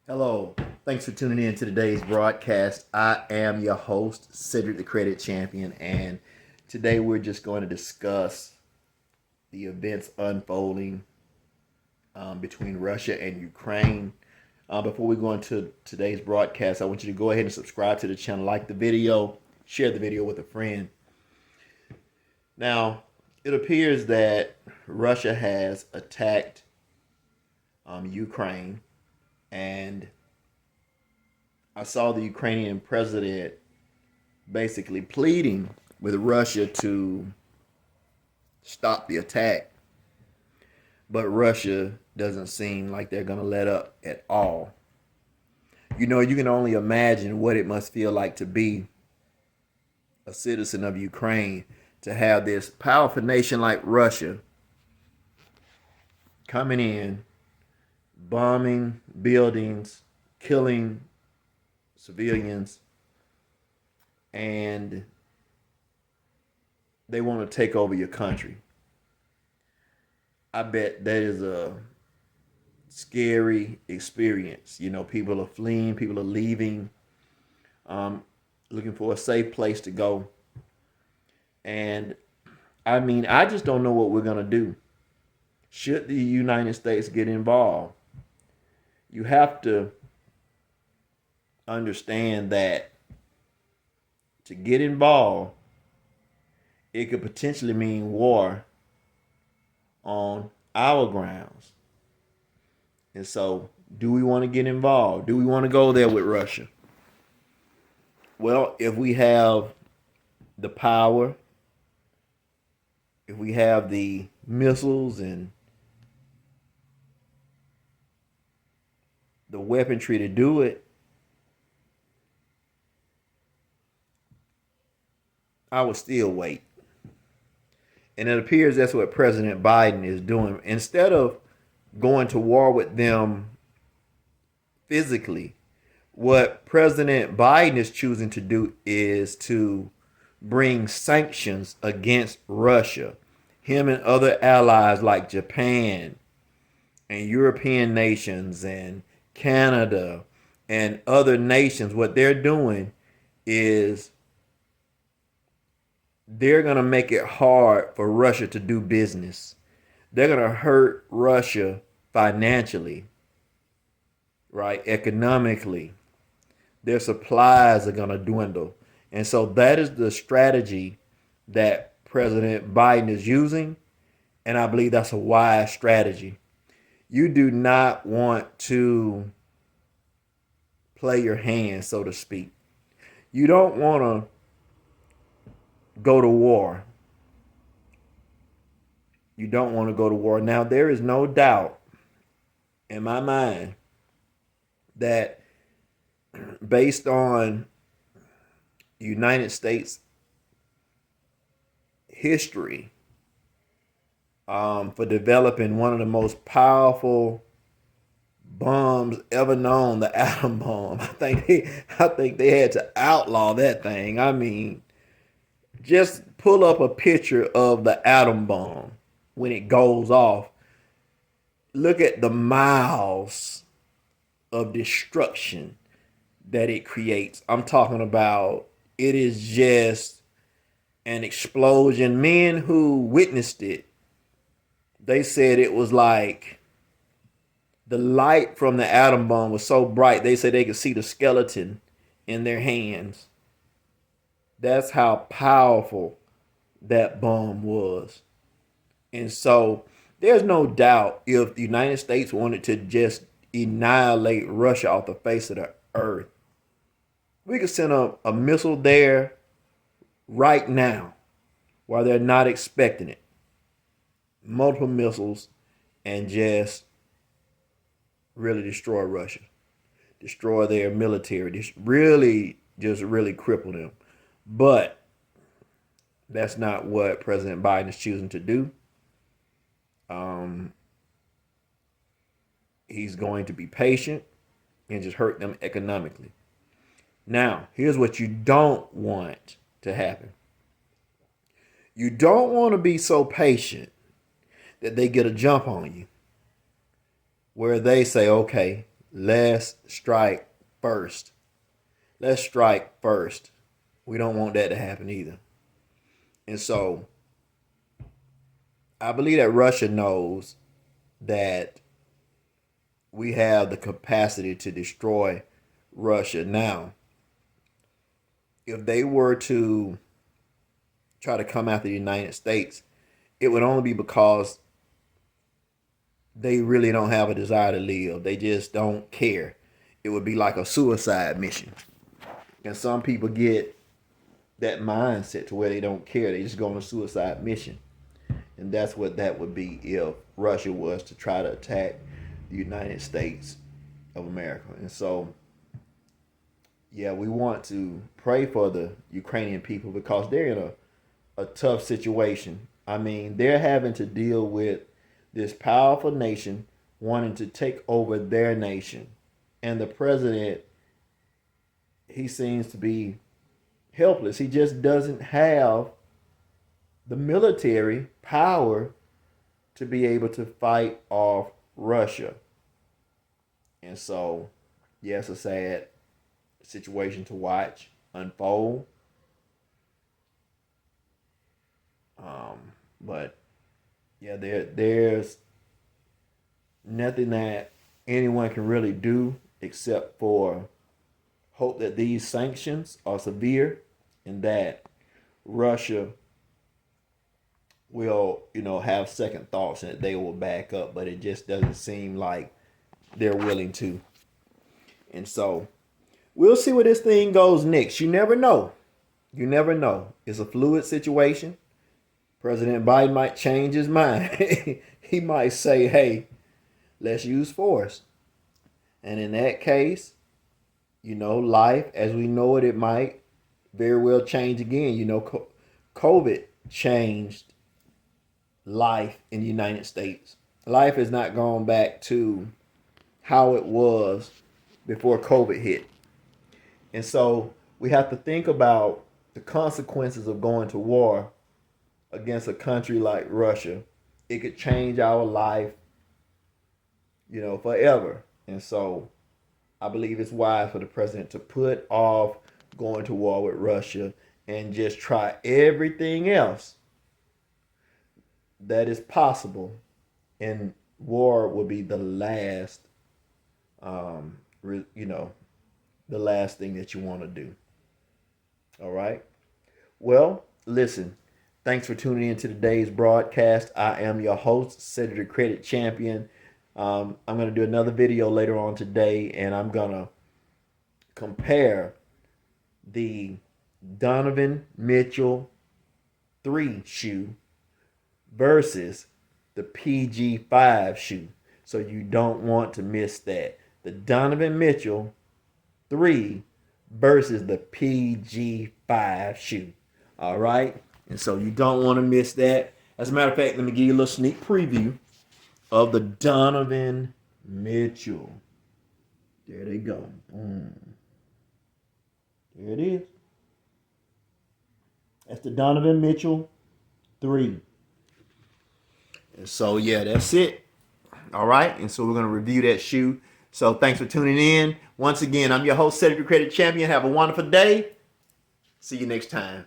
Hello. Thanks for tuning in to today's broadcast. I am your host, Cedric the Credit Champion, and today we're just going to discuss the events unfolding between Russia and Ukraine. Before we go into today's broadcast, I want you to go ahead and subscribe to the channel, like the video, share the video with a friend. Now, it appears that Russia has attacked Ukraine, and I saw the Ukrainian president basically pleading with Russia to stop the attack. But Russia doesn't seem like they're going to let up at all. You know, you can only imagine what it must feel like to be a citizen of Ukraine, to have this powerful nation like Russia coming in, bombing buildings, killing civilians, and they want to take over your country. I bet that is a scary experience. You know, people are fleeing, people are leaving, looking for a safe place to go. And I mean, I just don't know what we're going to do. Should the United States get involved? You have to understand that to get involved, it could potentially mean war on our grounds. And so, do we want to get involved? Do we want to go there with Russia? Well, if we have the power, if we have the missiles and the weaponry to do it, I would still wait. And it appears that's what President Biden is doing. Instead of going to war with them physically, what President Biden is choosing to do is to bring sanctions against Russia. Him and other allies like Japan and European nations and Canada and other nations, what they're doing is they're going to make it hard for Russia to do business. They're going to hurt Russia financially, right? Economically. Their supplies are going to dwindle. And so that is the strategy that President Biden is using. And I believe that's a wise strategy. You do not want to play your hand, so to speak. You don't want to go to war. You don't want to go to war. Now, there is no doubt in my mind that based on United States history, for developing one of the most powerful bombs ever known, the atom bomb. I think they had to outlaw that thing. I mean, just pull up a picture of the atom bomb when it goes off. Look at the miles of destruction that it creates. I'm talking about, it is just an explosion. Men who witnessed it, they said it was like the light from the atom bomb was so bright, they said they could see the skeleton in their hands. That's how powerful that bomb was. And so there's no doubt, if the United States wanted to just annihilate Russia off the face of the earth, we could send a missile there right now while they're not expecting it. Multiple missiles, and just really destroy Russia. Destroy their military. Just really cripple them. But that's not what President Biden is choosing to do. He's going to be patient and just hurt them economically. Now, here's what you don't want to happen. You don't want to be so patient that they get a jump on you, where they say, okay, let's strike first. Let's strike first. We don't want that to happen either. And so I believe that Russia knows that we have the capacity to destroy Russia. Now, if they were to try to come after the United States, it would only be because they really don't have a desire to live. They just don't care. It would be like a suicide mission. And some people get that mindset to where they don't care. They just go on a suicide mission. And that's what that would be if Russia was to try to attack the United States of America. And so, yeah, we want to pray for the Ukrainian people because they're in a tough situation. I mean, they're having to deal with this powerful nation wanting to take over their nation. And the president, he seems to be helpless. He just doesn't have the military power to be able to fight off Russia. And so, yeah, it's a sad situation to watch unfold. But yeah, there's nothing that anyone can really do except for hope that these sanctions are severe and that Russia will, have second thoughts and that they will back up, but it just doesn't seem like they're willing to. And so we'll see where this thing goes next. You never know. You never know. It's a fluid situation. President Biden might change his mind. He might say, hey, let's use force. And in that case, life as we know it, it might very well change again. COVID changed life in the United States. Life has not gone back to how it was before COVID hit. And so we have to think about the consequences of going to war against a country like Russia. It could change our life, forever. And so I believe it's wise for the president to put off going to war with Russia and just try everything else that is possible. And war will be the last, the last thing that you want to do. All right. Well, listen. Thanks for tuning in to today's broadcast. I am your host, Cedric the Credit Champion. I'm going to do another video later on today, and I'm going to compare the Donovan Mitchell 3 shoe versus the PG5 shoe. So you don't want to miss that. The Donovan Mitchell 3 versus the PG5 shoe. All right? And so you don't want to miss that. As a matter of fact, let me give you a little sneak preview of the Donovan Mitchell. There they go. There it is. That's the Donovan Mitchell 3. And so, yeah, that's it. All right. And so we're going to review that shoe. So thanks for tuning in. Once again, I'm your host, Cedric the Credit Champion. Have a wonderful day. See you next time.